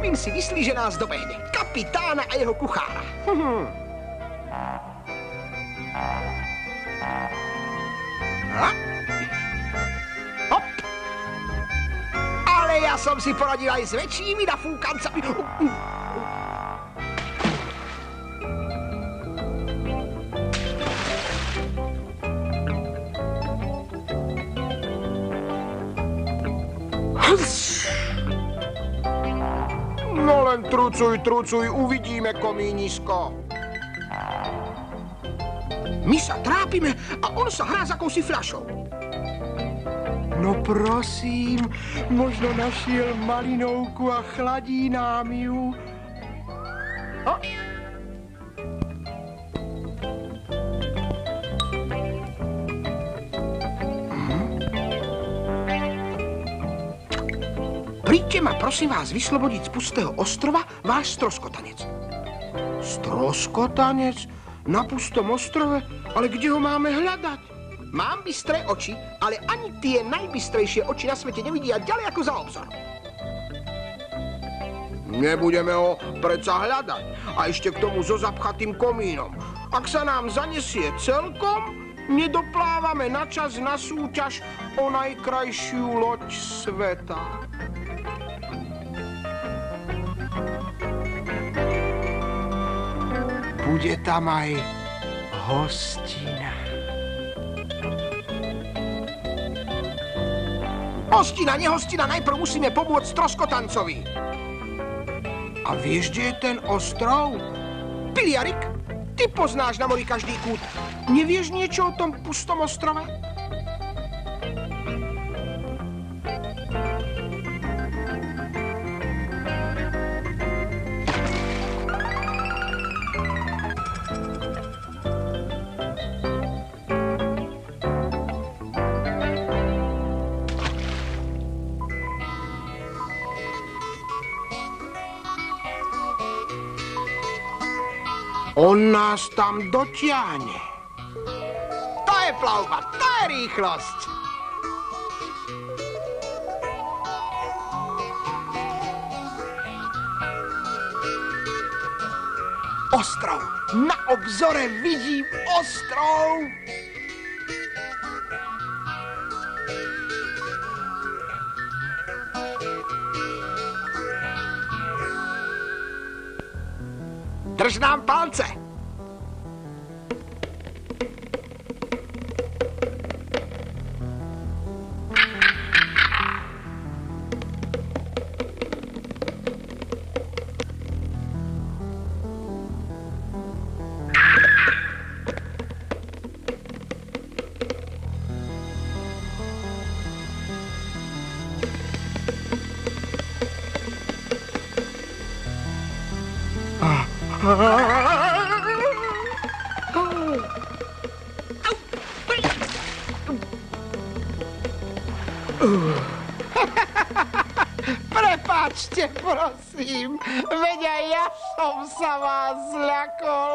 Kevin si myslí, že nás dobehne. Kapitána a jeho kuchára. Hop. Ale ja som si poradil aj s väčšími nafúkancami. No len trucuj, uvidíme, komínisko. My sa trápime a on sa hrá s akousi fľašou. No prosím, možno našiel malinovku a chladí nám ju. Príďte ma, prosím vás, vyslobodiť z pustého ostrova váš stroskotanec. Stroskotanec? Na pustom ostrove? Ale kde ho máme hľadať? Mám bystré oči, ale ani tie najbystrejšie oči na svete nevidia ďalej ako za obzor. Nebudeme ho predsa hľadať. A ešte k tomu so zapchatým komínom. Ak sa nám zanesie celkom, nedoplávame na čas na súťaž o najkrajšiu loď sveta. Bude tam aj hostina. Hostina, nehostina, najprv musíme pomôcť stroskotancovi. A vieš, kde je ten ostrov? Piliarik, ty poznáš na mori každý kút. Nevieš niečo o tom pustom ostrove? On nás tam dotiahne. To je plavba, to je rýchlosť. Ostrov. Na obzore vidím ostrov. Drž nám palce. Prepáčte, prosím, veď aj ja som sa vás zľakol.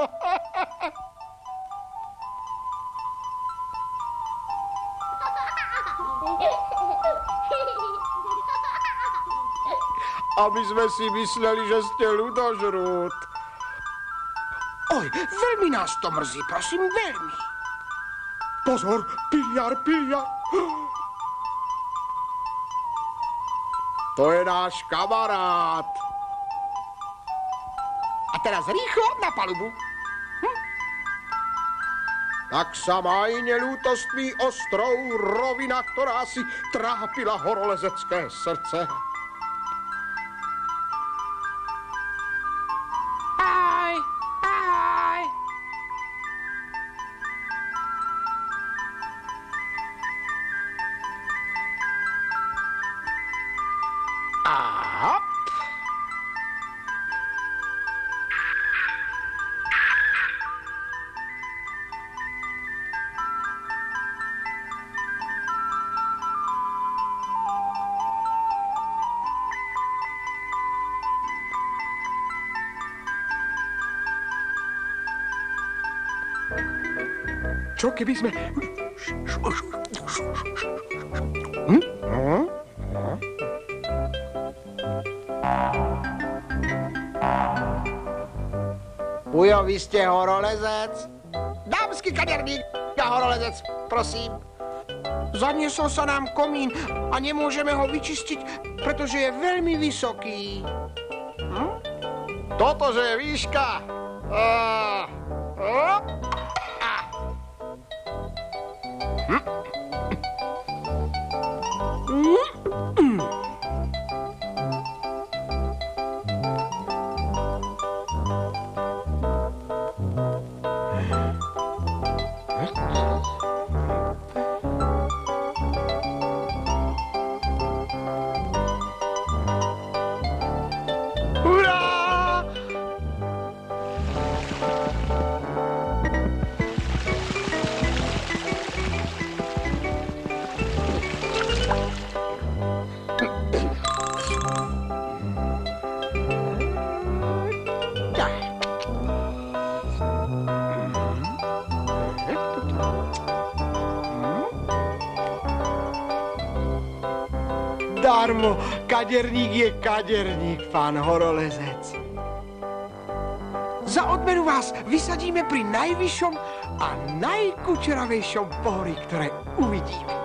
Aby sme si mysleli, že ste ľudožrút. Oj, veľmi nás to mrzí, prosím, veľmi. Pozor, piliar. To je náš kamarát. A teraz rýchlo na palubu. Tak sa maj neľútostný ostrov, rovina, ktorá si trápila horolezecké srdce. Čo keby sme... Ujo, vy ste horolezec? Dámsky kaderník a horolezec, prosím. Zaniesol sa nám komín a nemôžeme ho vyčistiť, pretože je veľmi vysoký. Toto, že je výška. Hurá! Darmo, kaderník je kaderník, pán horolezec. Za odmenu vás vysadíme pri najvyššom a najkučeravejšom pohori, ktoré uvidíme.